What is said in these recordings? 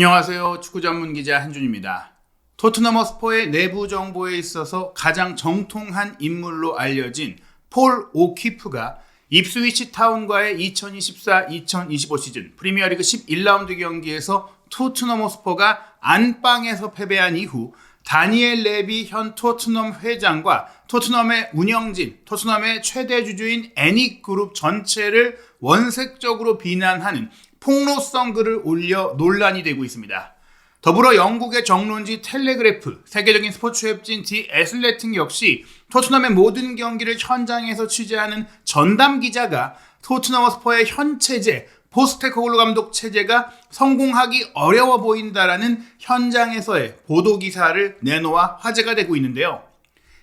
안녕하세요. 축구 전문 기자 한준입니다. 토트넘 허스퍼의 내부 정보에 있어서 가장 정통한 인물로 알려진 폴 오키프가 입스위치 타운과의 2024-2025 시즌 프리미어리그 11라운드 경기에서 토트넘 허스퍼가 안방에서 패배한 이후 다니엘 레비 현 토트넘 회장과 토트넘의 운영진, 토트넘의 최대 주주인 애닉그룹 전체를 원색적으로 비난하는 폭로성 글을 올려 논란이 되고 있습니다. 더불어 영국의 정론지 텔레그래프, 세계적인 스포츠 웹진 디 애슬레틱 역시 토트넘의 모든 경기를 현장에서 취재하는 전담 기자가 토트넘 허스퍼의 현 체제, 포스테코글루 감독 체제가 성공하기 어려워 보인다라는 현장에서의 보도 기사를 내놓아 화제가 되고 있는데요.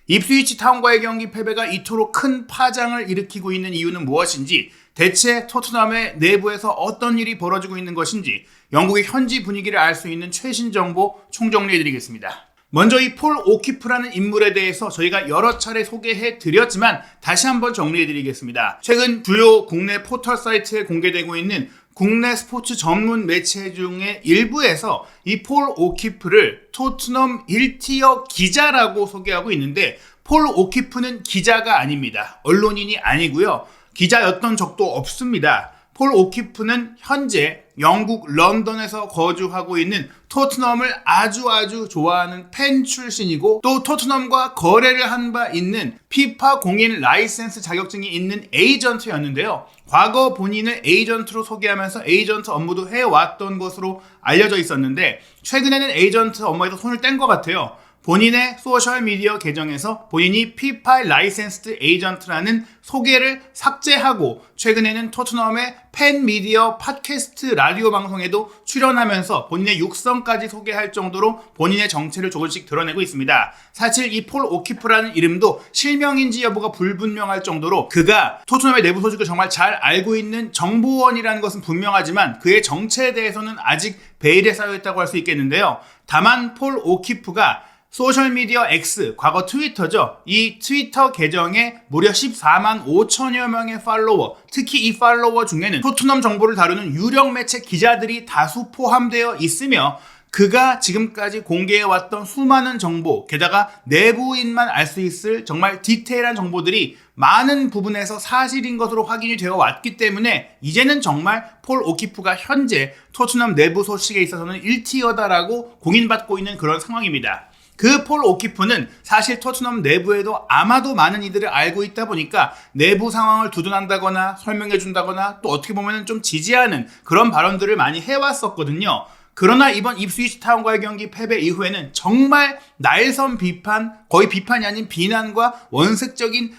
입스위치 타운과의 경기 패배가 이토록 큰 파장을 일으키고 있는 이유는 무엇인지, 대체 토트넘의 내부에서 어떤 일이 벌어지고 있는 것인지 영국의 현지 분위기를 알 수 있는 최신 정보 총정리해드리겠습니다. 먼저 이 폴 오키프라는 인물에 대해서 저희가 여러 차례 소개해드렸지만 다시 한번 정리해드리겠습니다. 최근 주요 국내 포털 사이트에 공개되고 있는 국내 스포츠 전문 매체 중에 일부에서 이 폴 오키프를 토트넘 1티어 기자라고 소개하고 있는데, 폴 오키프는 기자가 아닙니다. 언론인이 아니고요. 기자였던 적도 없습니다. 폴 오키프는 현재 영국 런던에서 거주하고 있는 토트넘을 아주 좋아하는 팬 출신이고, 또 토트넘과 거래를 한 바 있는 피파 공인 라이센스 자격증이 있는 에이전트였는데요. 과거 본인을 에이전트로 소개하면서 에이전트 업무도 해왔던 것으로 알려져 있었는데, 최근에는 에이전트 업무에서 손을 뗀 것 같아요. 본인의 소셜미디어 계정에서 본인이 피파 라이센스드 에이전트라는 소개를 삭제하고, 최근에는 토트넘의 팬미디어 팟캐스트 라디오 방송에도 출연하면서 본인의 육성까지 소개할 정도로 본인의 정체를 조금씩 드러내고 있습니다. 사실 이 폴 오키프라는 이름도 실명인지 여부가 불분명할 정도로 그가 토트넘의 내부 소식을 정말 잘 알고 있는 정보원이라는 것은 분명하지만 그의 정체에 대해서는 아직 베일에 쌓여있다고 할 수 있겠는데요. 다만 폴 오키프가 소셜미디어 X, 과거 트위터죠. 이 트위터 계정에 무려 14만 5천여 명의 팔로워, 특히 이 팔로워 중에는 토트넘 정보를 다루는 유력 매체 기자들이 다수 포함되어 있으며, 그가 지금까지 공개해왔던 수많은 정보, 게다가 내부인만 알 수 있을 정말 디테일한 정보들이 많은 부분에서 사실인 것으로 확인이 되어 왔기 때문에 이제는 정말 폴 오키프가 현재 토트넘 내부 소식에 있어서는 1티어다라고 공인받고 있는 그런 상황입니다. 그 폴 오키프는 사실 토트넘 내부에도 아마도 많은 이들을 알고 있다 보니까 내부 상황을 두둔한다거나 설명해준다거나 또 어떻게 보면 좀 지지하는 그런 발언들을 많이 해왔었거든요. 그러나 이번 입스위치 타운과의 경기 패배 이후에는 정말 날선 비판, 거의 비판이 아닌 비난과 원색적인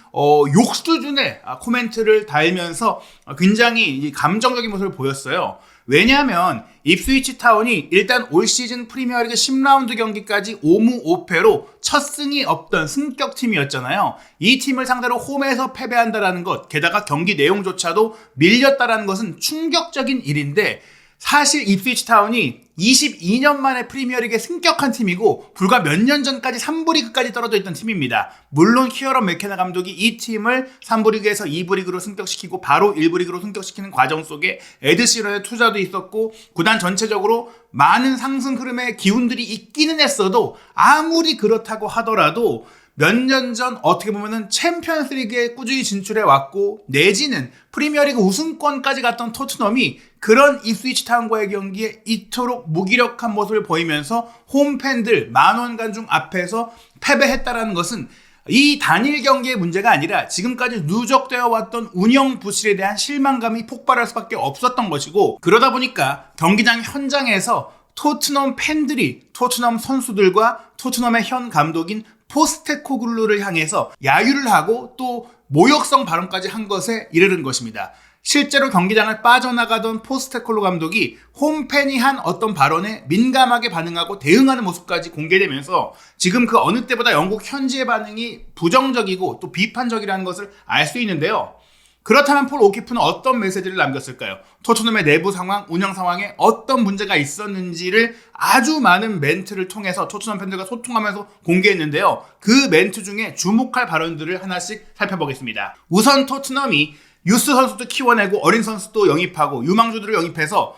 욕 수준의 코멘트를 달면서 굉장히 감정적인 모습을 보였어요. 왜냐하면 입스위치 타운이 일단 올 시즌 프리미어리그 10라운드 경기까지 5무 5패로 첫 승이 없던 승격팀이었잖아요. 이 팀을 상대로 홈에서 패배한다라는 것, 게다가 경기 내용조차도 밀렸다라는 것은 충격적인 일인데, 사실 입스위치 타운이 22년 만에 프리미어리그에 승격한 팀이고 불과 몇 년 전까지 3부 리그까지 떨어져 있던 팀입니다. 물론 키어런 맥케나 감독이 이 팀을 3부 리그에서 2부 리그로 승격시키고 바로 1부 리그로 승격시키는 과정 속에 에드 시런의 투자도 있었고 구단 전체적으로 많은 상승 흐름의 기운들이 있기는 했어도, 아무리 그렇다고 하더라도 몇 년 전 어떻게 보면은 챔피언스 리그에 꾸준히 진출해 왔고 내지는 프리미어리그 우승권까지 갔던 토트넘이 그런 입스위치 타운과의 경기에 이토록 무기력한 모습을 보이면서 홈팬들 10,000관 중 앞에서 패배했다라는 것은 이 단일 경기의 문제가 아니라 지금까지 누적되어 왔던 운영 부실에 대한 실망감이 폭발할 수밖에 없었던 것이고, 그러다 보니까 경기장 현장에서 토트넘 팬들이 토트넘 선수들과 토트넘의 현 감독인 포스테코글루를 향해서 야유를 하고 또 모욕성 발언까지 한 것에 이르는 것입니다. 실제로 경기장을 빠져나가던 포스테코글루 감독이 홈팬이 한 어떤 발언에 민감하게 반응하고 대응하는 모습까지 공개되면서 지금 그 어느 때보다 영국 현지의 반응이 부정적이고 또 비판적이라는 것을 알 수 있는데요. 그렇다면 폴 오키프는 어떤 메시지를 남겼을까요? 토트넘의 내부 상황, 운영 상황에 어떤 문제가 있었는지를 아주 많은 멘트를 통해서 토트넘 팬들과 소통하면서 공개했는데요. 그 멘트 중에 주목할 발언들을 하나씩 살펴보겠습니다. 우선 토트넘이 유스 선수도 키워내고 어린 선수도 영입하고 유망주들을 영입해서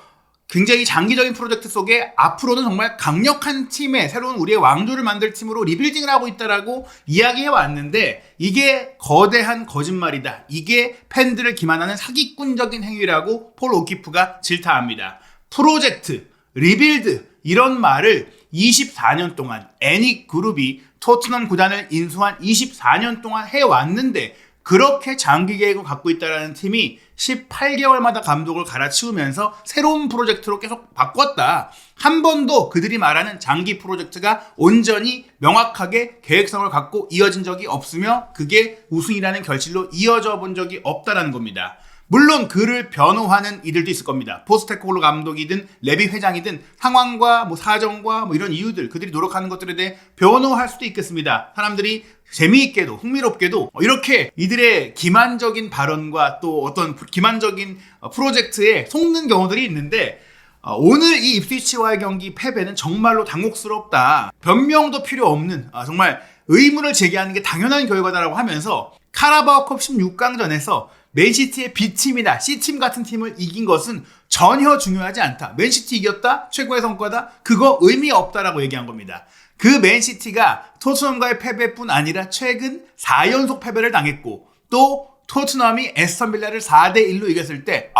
굉장히 장기적인 프로젝트 속에 앞으로는 정말 강력한 팀의 새로운 우리의 왕조를 만들 팀으로 리빌딩을 하고 있다라고 이야기해 왔는데 이게 거대한 거짓말이다. 이게 팬들을 기만하는 사기꾼적인 행위라고 폴 오키프가 질타합니다. 프로젝트, 리빌드 이런 말을 24년 동안 애닉 그룹이 토트넘 구단을 인수한 24년 동안 해왔는데 그렇게 장기 계획을 갖고 있다는 팀이 18개월마다 감독을 갈아치우면서 새로운 프로젝트로 계속 바꿨다. 한 번도 그들이 말하는 장기 프로젝트가 온전히 명확하게 계획성을 갖고 이어진 적이 없으며 그게 우승이라는 결실로 이어져 본 적이 없다는 겁니다. 물론 그를 변호하는 이들도 있을 겁니다. 포스테코글루 감독이든 레비 회장이든 상황과 사정과 이런 이유들 그들이 노력하는 것들에 대해 변호할 수도 있겠습니다. 사람들이 재미있게도 흥미롭게도 이렇게 이들의 기만적인 발언과 또 어떤 기만적인 프로젝트에 속는 경우들이 있는데 오늘 이 입스위치와의 경기 패배는 정말로 당혹스럽다. 변명도 필요 없는 정말 의문을 제기하는 게 당연한 결과다라고 하면서 카라바오컵 16강전에서 맨시티의 B팀이나 C팀 같은 팀을 이긴 것은 전혀 중요하지 않다. 맨시티 이겼다? 최고의 성과다? 그거 의미 없다라고 얘기한 겁니다. 그 맨시티가 토트넘과의 패배뿐 아니라 최근 4연속 패배를 당했고 또 토트넘이 에스턴 빌라를 4대1로 이겼을 때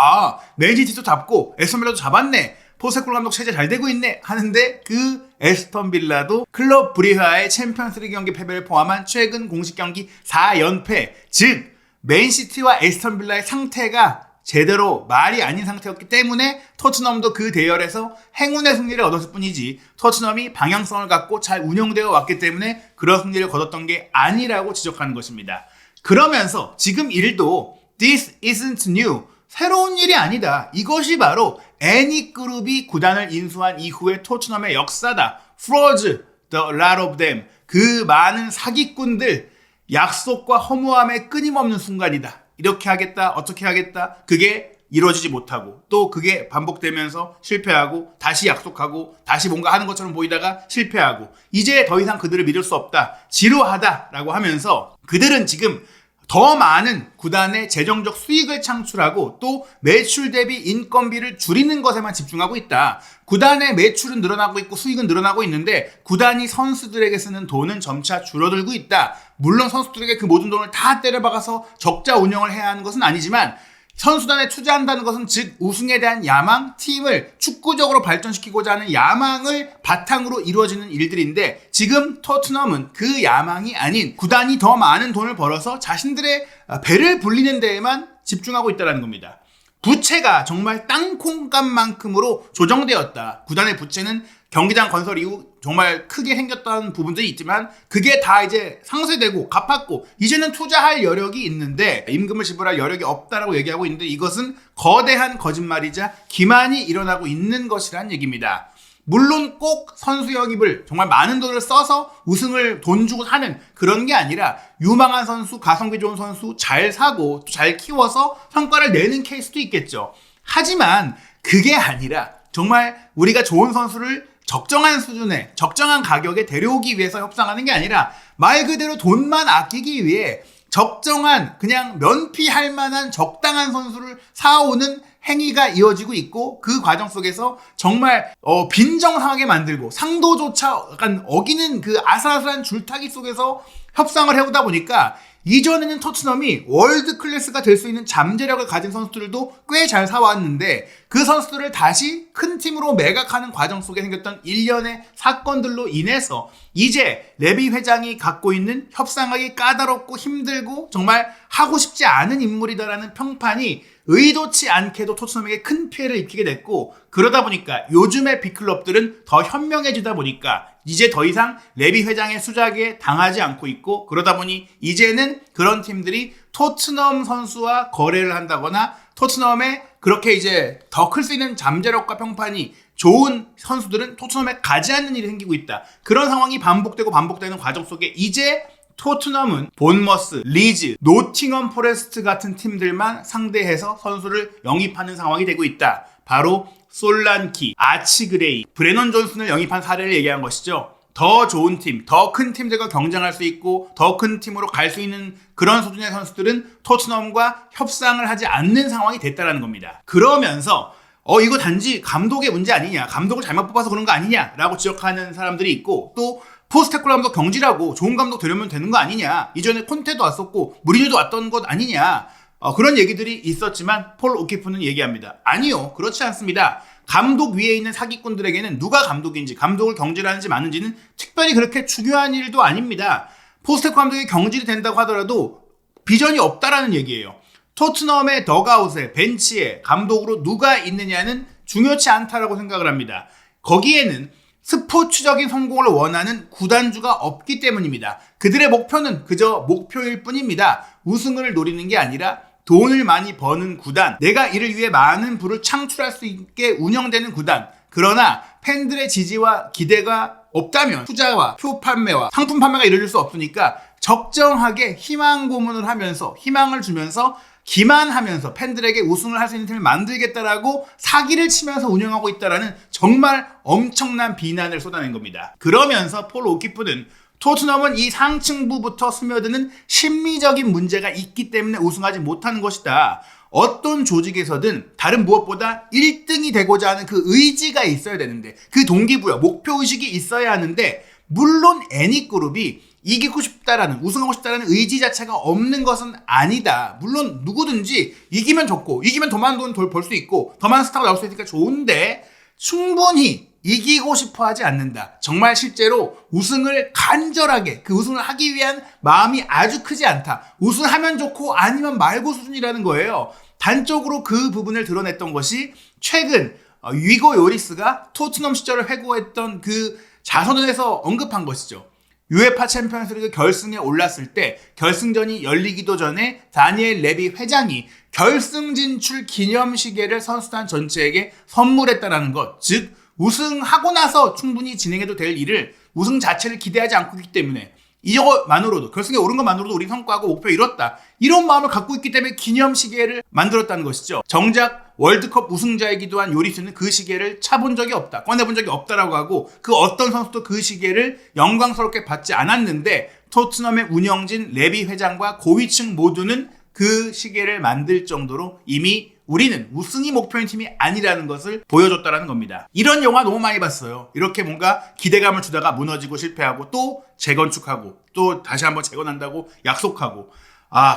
맨시티도 잡고 에스턴 빌라도 잡았네. 포스테코글루 감독 체제 잘 되고 있네 하는데 그 에스턴 빌라도 클럽 브리하의 챔피언스리그 경기 패배를 포함한 최근 공식 경기 4연패 즉 맨시티와 에스턴 빌라의 상태가 제대로 말이 아닌 상태였기 때문에 토트넘도 그 대열에서 행운의 승리를 얻었을 뿐이지 토트넘이 방향성을 갖고 잘 운영되어 왔기 때문에 그런 승리를 거뒀던 게 아니라고 지적하는 것입니다. 그러면서 지금 일도 This isn't new. 새로운 일이 아니다. 이것이 바로 애닉 그룹이 구단을 인수한 이후의 토트넘의 역사다. Frauds, the lot of them. 그 많은 사기꾼들 약속과 허무함의 끊임없는 순간이다. 이렇게 하겠다, 어떻게 하겠다. 그게 이루어지지 못하고 또 그게 반복되면서 실패하고 다시 약속하고 다시 뭔가 하는 것처럼 보이다가 실패하고 이제 더 이상 그들을 믿을 수 없다. 지루하다라고 하면서 그들은 지금 더 많은 구단의 재정적 수익을 창출하고 또 매출 대비 인건비를 줄이는 것에만 집중하고 있다. 구단의 매출은 늘어나고 있고 수익은 늘어나고 있는데 구단이 선수들에게 쓰는 돈은 점차 줄어들고 있다. 물론 선수들에게 그 모든 돈을 다 때려박아서 적자 운영을 해야 하는 것은 아니지만 선수단에 투자한다는 것은 즉 우승에 대한 야망, 팀을 축구적으로 발전시키고자 하는 야망을 바탕으로 이루어지는 일들인데 지금 토트넘은 그 야망이 아닌 구단이 더 많은 돈을 벌어서 자신들의 배를 불리는 데에만 집중하고 있다는 겁니다. 부채가 정말 땅콩값만큼으로 조정되었다. 구단의 부채는 경기장 건설 이후 정말 크게 생겼다는 부분들이 있지만 그게 다 이제 상쇄되고 갚았고 이제는 투자할 여력이 있는데 임금을 지불할 여력이 없다라고 얘기하고 있는데 이것은 거대한 거짓말이자 기만이 일어나고 있는 것이란 얘기입니다. 물론 꼭 선수 영입을 정말 많은 돈을 써서 우승을 돈 주고 사는 그런 게 아니라 유망한 선수, 가성비 좋은 선수 잘 사고 잘 키워서 성과를 내는 케이스도 있겠죠. 하지만 그게 아니라 정말 우리가 좋은 선수를 적정한 수준에 적정한 가격에 데려오기 위해서 협상하는 게 아니라 말 그대로 돈만 아끼기 위해 적정한 그냥 면피할 만한 적당한 선수를 사오는 행위가 이어지고 있고 그 과정 속에서 정말 빈정상하게 만들고 상도조차 약간 어기는 그 아슬아슬한 줄타기 속에서 협상을 해오다 보니까 이전에는 토트넘이 월드 클래스가 될 수 있는 잠재력을 가진 선수들도 꽤 잘 사왔는데 그 선수들을 다시 큰 팀으로 매각하는 과정 속에 생겼던 일련의 사건들로 인해서 이제 레비 회장이 갖고 있는 협상하기 까다롭고 힘들고 정말 하고 싶지 않은 인물이다라는 평판이 의도치 않게도 토트넘에게 큰 피해를 입히게 됐고 그러다 보니까 요즘의 빅클럽들은 더 현명해지다 보니까 이제 더 이상 레비 회장의 수작에 당하지 않고 있고 그러다 보니 이제는 그런 팀들이 토트넘 선수와 거래를 한다거나 토트넘에 그렇게 이제 더 클 수 있는 잠재력과 평판이 좋은 선수들은 토트넘에 가지 않는 일이 생기고 있다. 그런 상황이 반복되고 반복되는 과정 속에 이제 토트넘은 본머스, 리즈, 노팅엄 포레스트 같은 팀들만 상대해서 선수를 영입하는 상황이 되고 있다. 바로 솔란키, 아치그레이, 브레넌 존슨을 영입한 사례를 얘기한 것이죠. 더 좋은 팀, 더 큰 팀들과 경쟁할 수 있고 더 큰 팀으로 갈 수 있는 그런 수준의 선수들은 토트넘과 협상을 하지 않는 상황이 됐다는 겁니다. 그러면서 이거 단지 감독의 문제 아니냐, 감독을 잘못 뽑아서 그런 거 아니냐라고 지적하는 사람들이 있고, 또 포스테코라 감독 경질하고 좋은 감독 데려오면 되는 거 아니냐, 이전에 콘테도 왔었고 무리뉴도 왔던 것 아니냐, 그런 얘기들이 있었지만 폴 오키프는 얘기합니다. 아니요, 그렇지 않습니다. 감독 위에 있는 사기꾼들에게는 누가 감독인지, 감독을 경질하는지 마는지는 특별히 그렇게 중요한 일도 아닙니다. 포스테코 감독이 경질이 된다고 하더라도 비전이 없다라는 얘기예요. 토트넘의 덕아웃에, 벤치에 감독으로 누가 있느냐는 중요치 않다라고 생각을 합니다. 거기에는 스포츠적인 성공을 원하는 구단주가 없기 때문입니다. 그들의 목표는 그저 목표일 뿐입니다. 우승을 노리는 게 아니라 돈을 많이 버는 구단, 내가 이를 위해 많은 부를 창출할 수 있게 운영되는 구단. 그러나 팬들의 지지와 기대가 없다면 투자와 표 판매와 상품 판매가 이루어질 수 없으니까 적정하게 희망 고문을 하면서, 희망을 주면서, 기만하면서 팬들에게 우승을 할 수 있는 팀을 만들겠다라고 사기를 치면서 운영하고 있다라는 정말 엄청난 비난을 쏟아낸 겁니다. 그러면서 폴 오키프는 토트넘은 이 상층부부터 스며드는 심리적인 문제가 있기 때문에 우승하지 못하는 것이다. 어떤 조직에서든 다른 무엇보다 1등이 되고자 하는 그 의지가 있어야 되는데, 그 동기부여, 목표의식이 있어야 하는데, 물론 애니그룹이 이기고 싶다라는, 우승하고 싶다라는 의지 자체가 없는 것은 아니다. 물론 누구든지 이기면 좋고, 이기면 더 많은 돈 벌 수 있고, 더 많은 스타가 나올 수 있으니까 좋은데, 충분히 이기고 싶어 하지 않는다. 정말 실제로 우승을 간절하게, 그 우승을 하기 위한 마음이 아주 크지 않다. 우승하면 좋고 아니면 말고 수준이라는 거예요. 단적으로 그 부분을 드러냈던 것이 최근 위고 요리스가 토트넘 시절을 회고했던 그 자서전에서 언급한 것이죠. UEFA 챔피언스리그 결승에 올랐을 때, 결승전이 열리기도 전에 다니엘 레비 회장이 결승 진출 기념시계를 선수단 전체에게 선물했다라는 것. 즉, 우승하고 나서 충분히 진행해도 될 일을 우승 자체를 기대하지 않고 있기 때문에, 이것만으로도, 결승에 오른 것만으로도 우리 성과하고 목표 이뤘다, 이런 마음을 갖고 있기 때문에 기념시계를 만들었다는 것이죠. 정작 월드컵 우승자이기도 한 요리스는 그 시계를 차본 적이 없다, 꺼내본 적이 없다라고 하고, 그 어떤 선수도 그 시계를 영광스럽게 받지 않았는데, 토트넘의 운영진 레비 회장과 고위층 모두는 그 시계를 만들 정도로 이미 우리는 우승이 목표인 팀이 아니라는 것을 보여줬다는 겁니다. 이런 영화 너무 많이 봤어요. 이렇게 뭔가 기대감을 주다가 무너지고 실패하고, 또 재건축하고, 또 다시 한번 재건한다고 약속하고,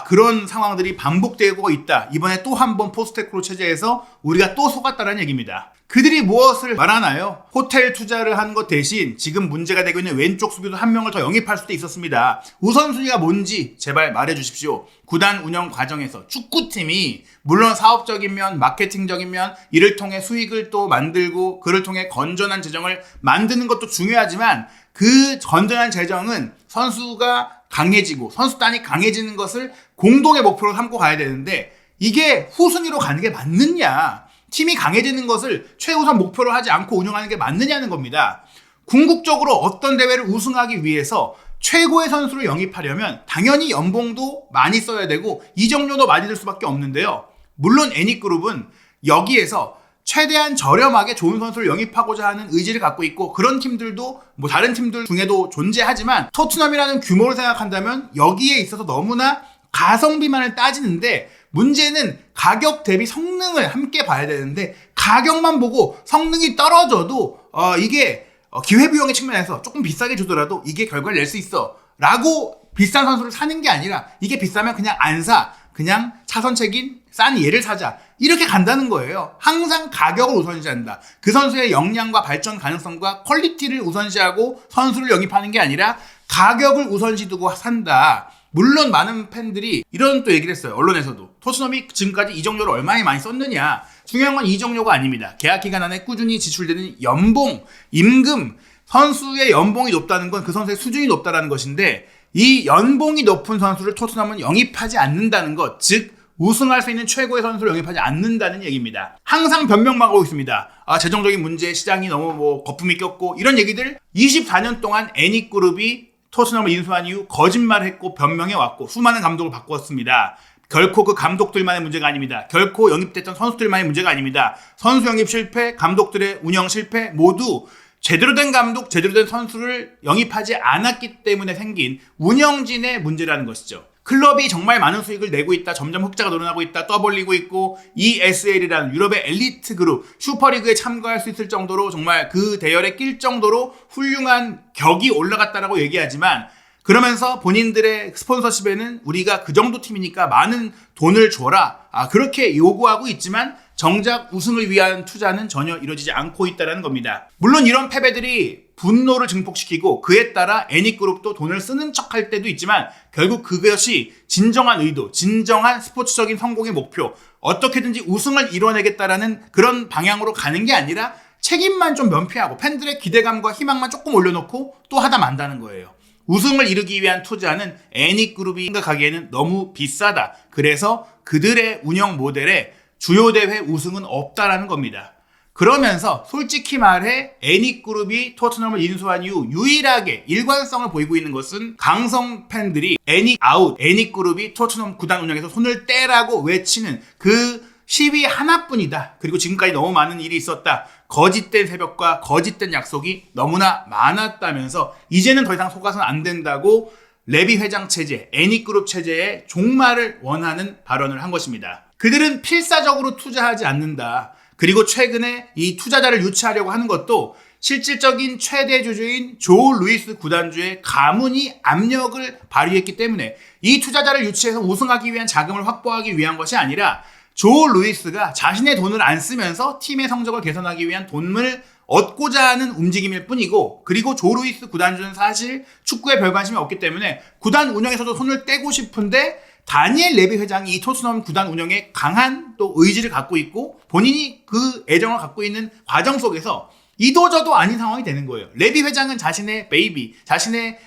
그런 상황들이 반복되고 있다. 이번에 또 한 번 포스테코로 체제에서 우리가 또 속았다는 얘기입니다. 그들이 무엇을 말하나요? 호텔 투자를 한 것 대신 지금 문제가 되고 있는 왼쪽 수비도 한 명을 더 영입할 수도 있었습니다. 우선순위가 뭔지 제발 말해주십시오. 구단 운영 과정에서 축구팀이 물론 사업적인 면, 마케팅적인 면, 이를 통해 수익을 또 만들고 그를 통해 건전한 재정을 만드는 것도 중요하지만, 그 건전한 재정은 선수가 강해지고 선수단이 강해지는 것을 공동의 목표로 삼고 가야 되는데, 이게 후순위로 가는 게 맞느냐, 팀이 강해지는 것을 최우선 목표로 하지 않고 운영하는 게 맞느냐는 겁니다. 궁극적으로 어떤 대회를 우승하기 위해서 최고의 선수를 영입하려면 당연히 연봉도 많이 써야 되고 이적료도 많이 들 수밖에 없는데요. 물론 애니그룹은 여기에서 최대한 저렴하게 좋은 선수를 영입하고자 하는 의지를 갖고 있고, 그런 팀들도 뭐 다른 팀들 중에도 존재하지만, 토트넘이라는 규모를 생각한다면 여기에 있어서 너무나 가성비만을 따지는데, 문제는 가격 대비 성능을 함께 봐야 되는데, 가격만 보고 성능이 떨어져도 이게 기회비용의 측면에서 조금 비싸게 주더라도 이게 결과를 낼 수 있어 라고 비싼 선수를 사는 게 아니라, 이게 비싸면 그냥 안 사, 그냥 차선책인 싼 얘를 사자, 이렇게 간다는 거예요. 항상 가격을 우선시한다. 그 선수의 역량과 발전 가능성과 퀄리티를 우선시하고 선수를 영입하는 게 아니라 가격을 우선시 두고 산다. 물론 많은 팬들이 이런 또 얘기를 했어요. 언론에서도. 토트넘이 지금까지 이적료를 얼마나 많이 썼느냐. 중요한 건 이적료가 아닙니다. 계약 기간 안에 꾸준히 지출되는 연봉, 임금, 선수의 연봉이 높다는 건 그 선수의 수준이 높다는 것인데, 이 연봉이 높은 선수를 토트넘은 영입하지 않는다는 것, 즉 우승할 수 있는 최고의 선수를 영입하지 않는다는 얘기입니다. 항상 변명만 하고 있습니다. 재정적인 문제, 시장이 너무 거품이 꼈고, 이런 얘기들 24년 동안 애니그룹이 토트넘을 인수한 이후 거짓말했고 변명해왔고, 수많은 감독을 바꾸었습니다. 결코 그 감독들만의 문제가 아닙니다. 결코 영입됐던 선수들만의 문제가 아닙니다. 선수 영입 실패, 감독들의 운영 실패, 모두 제대로 된 감독, 제대로 된 선수를 영입하지 않았기 때문에 생긴 운영진의 문제라는 것이죠. 클럽이 정말 많은 수익을 내고 있다. 점점 흑자가 늘어나고 있다. 떠벌리고 있고 ESL이라는 유럽의 엘리트 그룹 슈퍼리그에 참가할 수 있을 정도로 정말 그 대열에 낄 정도로 훌륭한 격이 올라갔다라고 얘기하지만 그러면서 본인들의 스폰서십에는 우리가 그 정도 팀이니까 많은 돈을 줘라. 그렇게 요구하고 있지만 정작 우승을 위한 투자는 전혀 이루어지지 않고 있다는 겁니다. 물론 이런 패배들이 분노를 증폭시키고 그에 따라 애닉그룹도 돈을 쓰는 척할 때도 있지만 결국 그것이 진정한 의도, 진정한 스포츠적인 성공의 목표, 어떻게든지 우승을 이뤄내겠다라는 그런 방향으로 가는 게 아니라 책임만 좀 면피하고 팬들의 기대감과 희망만 조금 올려놓고 또 하다 만다는 거예요. 우승을 이루기 위한 투자는 애닉그룹이 생각하기에는 너무 비싸다. 그래서 그들의 운영 모델에 주요 대회 우승은 없다라는 겁니다. 그러면서 솔직히 말해 애닉그룹이 토트넘을 인수한 이후 유일하게 일관성을 보이고 있는 것은 강성 팬들이 애닉아웃, 애닉그룹이 토트넘 구단 운영에서 손을 떼라고 외치는 그 시위 하나뿐이다. 그리고 지금까지 너무 많은 일이 있었다. 거짓된 새벽과 거짓된 약속이 너무나 많았다면서 이제는 더 이상 속아서는 안 된다고 레비 회장 체제, 애닉그룹 체제의 종말을 원하는 발언을 한 것입니다. 그들은 필사적으로 투자하지 않는다. 그리고 최근에 이 투자자를 유치하려고 하는 것도 실질적인 최대 주주인 조 루이스 구단주의 가문이 압력을 발휘했기 때문에 이 투자자를 유치해서 우승하기 위한 자금을 확보하기 위한 것이 아니라 조 루이스가 자신의 돈을 안 쓰면서 팀의 성적을 개선하기 위한 돈을 얻고자 하는 움직임일 뿐이고, 그리고 조 루이스 구단주는 사실 축구에 별 관심이 없기 때문에 구단 운영에서도 손을 떼고 싶은데 다니엘 레비 회장이 이 토트넘 구단 운영에 강한 또 의지를 갖고 있고 본인이 그 애정을 갖고 있는 과정 속에서 이도저도 아닌 상황이 되는 거예요. 레비 회장은 자신의 베이비, 자신의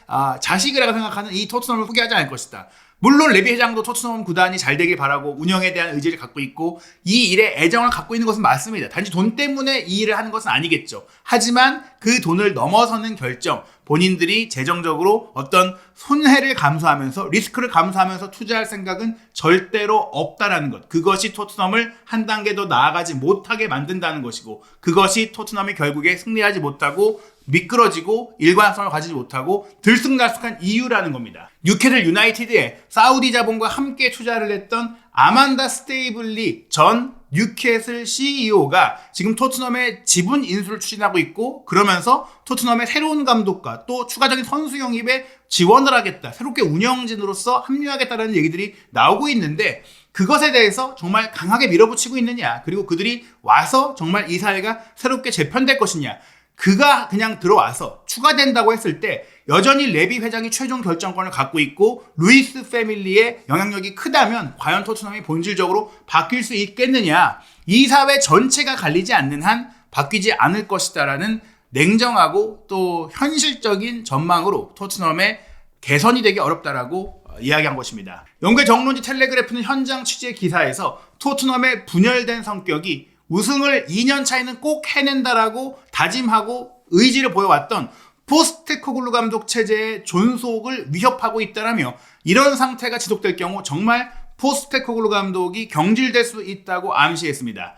자식이라고 생각하는 이 토트넘을 포기하지 않을 것이다. 물론 레비 회장도 토트넘 구단이 잘 되길 바라고 운영에 대한 의지를 갖고 있고 이 일에 애정을 갖고 있는 것은 맞습니다. 단지 돈 때문에 이 일을 하는 것은 아니겠죠. 하지만 그 돈을 넘어서는 결정, 본인들이 재정적으로 어떤 손해를 감수하면서 리스크를 감수하면서 투자할 생각은 절대로 없다라는 것. 그것이 토트넘을 한 단계 더 나아가지 못하게 만든다는 것이고, 그것이 토트넘이 결국에 승리하지 못하고 미끄러지고 일관성을 가지지 못하고 들쑥날쑥한 이유라는 겁니다. 뉴캐슬 유나이티드에 사우디 자본과 함께 투자를 했던 아만다 스테이블리 전 뉴캐슬 CEO가 지금 토트넘의 지분 인수를 추진하고 있고, 그러면서 토트넘의 새로운 감독과 또 추가적인 선수 영입에 지원을 하겠다, 새롭게 운영진으로서 합류하겠다라는 얘기들이 나오고 있는데 그것에 대해서 정말 강하게 밀어붙이고 있느냐, 그리고 그들이 와서 정말 이 사회가 새롭게 재편될 것이냐, 그가 그냥 들어와서 추가된다고 했을 때 여전히 레비 회장이 최종 결정권을 갖고 있고 루이스 패밀리의 영향력이 크다면 과연 토트넘이 본질적으로 바뀔 수 있겠느냐, 이 사회 전체가 갈리지 않는 한 바뀌지 않을 것이다라는 냉정하고 또 현실적인 전망으로 토트넘의 개선이 되기 어렵다라고 이야기한 것입니다. 영국의 정론지 텔레그래프는 현장 취재 기사에서 토트넘의 분열된 성격이 우승을 2년 차이는 꼭 해낸다라고 다짐하고 의지를 보여왔던 포스테코글루 감독 체제의 존속을 위협하고 있다라며 이런 상태가 지속될 경우 정말 포스테코글루 감독이 경질될 수 있다고 암시했습니다.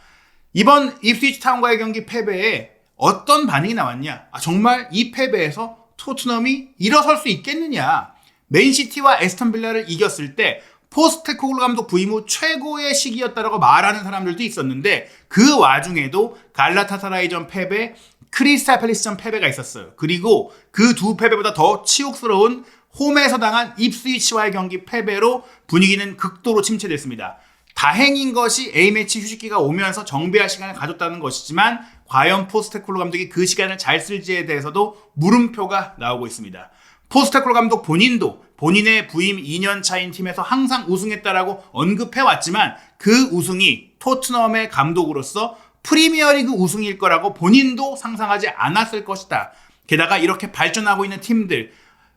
이번 입스위치 타운과의 경기 패배에 어떤 반응이 나왔냐? 정말 이 패배에서 토트넘이 일어설 수 있겠느냐? 맨시티와 에스턴 빌라를 이겼을 때 포스테코글루 감독 부임 후 최고의 시기였다라고 말하는 사람들도 있었는데 그 와중에도 갈라타사라이전 패배, 크리스탈 팰리스전 패배가 있었어요. 그리고 그 두 패배보다 더 치욕스러운 홈에서 당한 입스위치와의 경기 패배로 분위기는 극도로 침체됐습니다. 다행인 것이 A매치 휴식기가 오면서 정비할 시간을 가졌다는 것이지만 과연 포스테코글루 감독이 그 시간을 잘 쓸지에 대해서도 물음표가 나오고 있습니다. 포스테코글루 감독 본인도 본인의 부임 2년 차인 팀에서 항상 우승했다라고 언급해왔지만 그 우승이 토트넘의 감독으로서 프리미어리그 우승일 거라고 본인도 상상하지 않았을 것이다. 게다가 이렇게 발전하고 있는 팀들,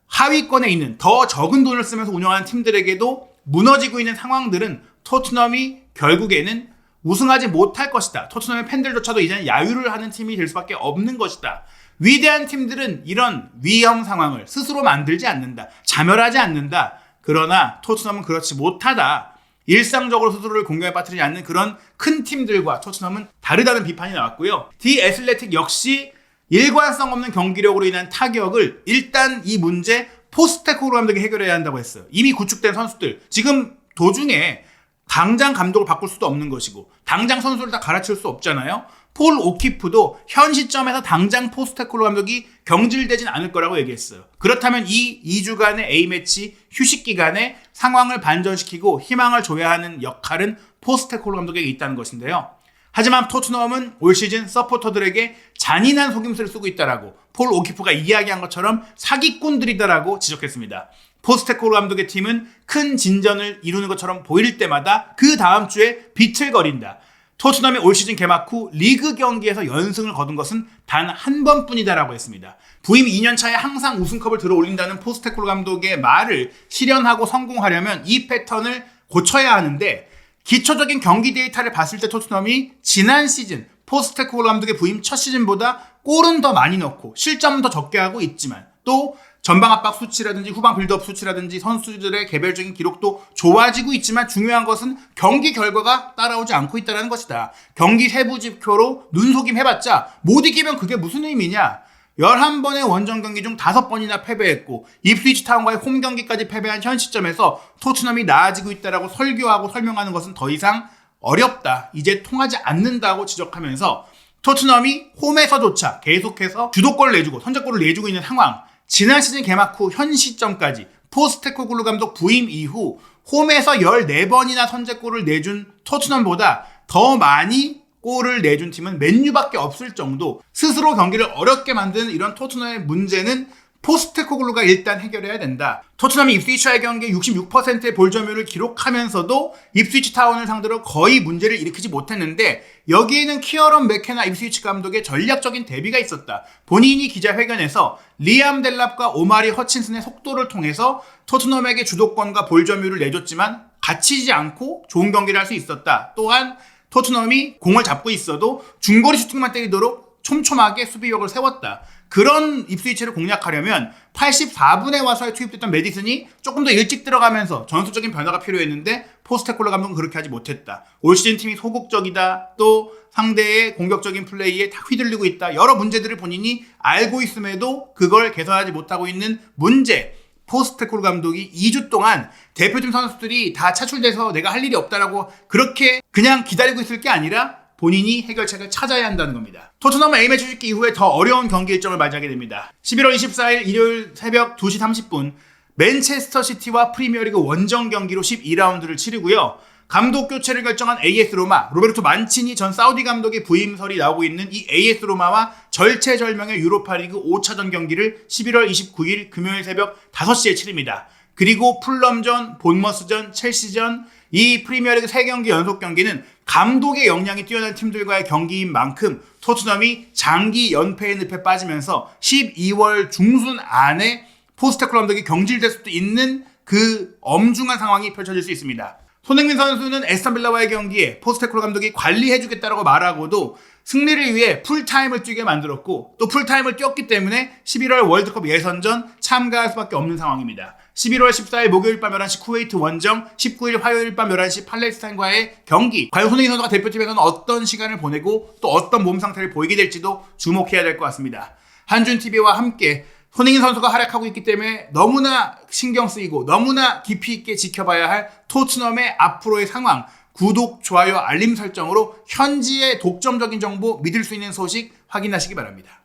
하위권에 있는 더 적은 돈을 쓰면서 운영하는 팀들에게도 무너지고 있는 상황들은 토트넘이 결국에는 우승하지 못할 것이다. 토트넘의 팬들조차도 이제는 야유를 하는 팀이 될 수밖에 없는 것이다. 위대한 팀들은 이런 위험 상황을 스스로 만들지 않는다. 자멸하지 않는다. 그러나 토트넘은 그렇지 못하다. 일상적으로 스스로를 공격에 빠뜨리지 않는 그런 큰 팀들과 토트넘은 다르다는 비판이 나왔고요. 디 애슬레틱 역시 일관성 없는 경기력으로 인한 타격을 일단 이 문제 포스테코글루 감독이 해결해야 한다고 했어요. 이미 구축된 선수들 지금 도중에 당장 감독을 바꿀 수도 없는 것이고 당장 선수를 다 갈아칠 수 없잖아요. 폴 오키프도 현 시점에서 당장 포스테코글루 감독이 경질되진 않을 거라고 얘기했어요. 그렇다면 이 2주간의 A매치 휴식 기간에 상황을 반전시키고 희망을 줘야 하는 역할은 포스테코글루 감독에게 있다는 것인데요. 하지만 토트넘은 올 시즌 서포터들에게 잔인한 속임수를 쓰고 있다라고 폴 오키프가 이야기한 것처럼 사기꾼들이다라고 지적했습니다. 포스테코글루 감독의 팀은 큰 진전을 이루는 것처럼 보일 때마다 그 다음 주에 비틀거린다. 토트넘이 올 시즌 개막 후 리그 경기에서 연승을 거둔 것은 단 한 번뿐이다라고 했습니다. 부임 2년 차에 항상 우승컵을 들어올린다는 포스테코글루 감독의 말을 실현하고 성공하려면 이 패턴을 고쳐야 하는데 기초적인 경기 데이터를 봤을 때 토트넘이 지난 시즌 포스테코글루 감독의 부임 첫 시즌보다 골은 더 많이 넣고 실점은 더 적게 하고 있지만 또 전방 압박 수치라든지 후방 빌드업 수치라든지 선수들의 개별적인 기록도 좋아지고 있지만 중요한 것은 경기 결과가 따라오지 않고 있다는 것이다. 경기 세부 지표로 눈속임 해봤자 못 이기면 그게 무슨 의미냐. 11번의 원정 경기 중 5번이나 패배했고 입스위치 타운과의 홈 경기까지 패배한 현 시점에서 토트넘이 나아지고 있다라고 설교하고 설명하는 것은 더 이상 어렵다. 이제 통하지 않는다고 지적하면서 토트넘이 홈에서조차 계속해서 주도골을 내주고 선제골을 내주고 있는 상황. 지난 시즌 개막 후 현 시점까지 포스테코글루 감독 부임 이후 홈에서 14번이나 선제골을 내준 토트넘보다 더 많이 골을 내준 팀은 맨유밖에 없을 정도 스스로 경기를 어렵게 만드는 이런 토트넘의 문제는 포스테코글루가 일단 해결해야 된다. 토트넘이 입스위치와의 경기에 66%의 볼 점유율을 기록하면서도 입스위치 타운을 상대로 거의 문제를 일으키지 못했는데 여기에는 키어런 맥케나 입스위치 감독의 전략적인 대비가 있었다. 본인이 기자회견에서 리암 델랍과 오마리 허친슨의 속도를 통해서 토트넘에게 주도권과 볼 점유율을 내줬지만 갇히지 않고 좋은 경기를 할 수 있었다. 또한 토트넘이 공을 잡고 있어도 중거리 슈팅만 때리도록 촘촘하게 수비력을 세웠다. 그런 입스위치를 공략하려면 84분에 와서 투입됐던 메디슨이 조금 더 일찍 들어가면서 전술적인 변화가 필요했는데 포스테코글루 감독은 그렇게 하지 못했다. 올 시즌 팀이 소극적이다. 또 상대의 공격적인 플레이에 다 휘둘리고 있다. 여러 문제들을 본인이 알고 있음에도 그걸 개선하지 못하고 있는 문제. 포스테코글루 감독이 2주 동안 대표팀 선수들이 다 차출돼서 내가 할 일이 없다라고 그렇게 그냥 기다리고 있을 게 아니라 본인이 해결책을 찾아야 한다는 겁니다. 토트넘은 A매치 휴식기 이후에 더 어려운 경기 일정을 맞이하게 됩니다. 11월 24일 일요일 새벽 2시 30분 맨체스터 시티와 프리미어리그 원정 경기로 12라운드를 치르고요. 감독 교체를 결정한 AS 로마, 로베르토 만치니 전 사우디 감독의 부임설이 나오고 있는 이 AS 로마와 절체절명의 유로파리그 5차전 경기를 11월 29일 금요일 새벽 5시에 치릅니다. 그리고 풀럼전, 본머스전, 첼시전 이 프리미어리그 3경기 연속 경기는 감독의 역량이 뛰어난 팀들과의 경기인 만큼 토트넘이 장기 연패의 늪에 빠지면서 12월 중순 안에 포스테코글루 감독이 경질될 수도 있는 그 엄중한 상황이 펼쳐질 수 있습니다. 손흥민 선수는 에스턴 빌라와의 경기에 포스테코글루 감독이 관리해주겠다고 말하고도 승리를 위해 풀타임을 뛰게 만들었고 또 풀타임을 뛰었기 때문에 11월 월드컵 예선전 참가할 수밖에 없는 상황입니다. 11월 14일 목요일 밤 11시 쿠웨이트 원정, 19일 화요일 밤 11시 팔레스타인과의 경기. 과연 손흥민 선수가 대표팀에서는 어떤 시간을 보내고 또 어떤 몸 상태를 보이게 될지도 주목해야 될 것 같습니다. 한준TV와 함께 손흥민 선수가 활약하고 있기 때문에 너무나 신경 쓰이고 너무나 깊이 있게 지켜봐야 할 토트넘의 앞으로의 상황, 구독, 좋아요, 알림 설정으로 현지의 독점적인 정보 믿을 수 있는 소식 확인하시기 바랍니다.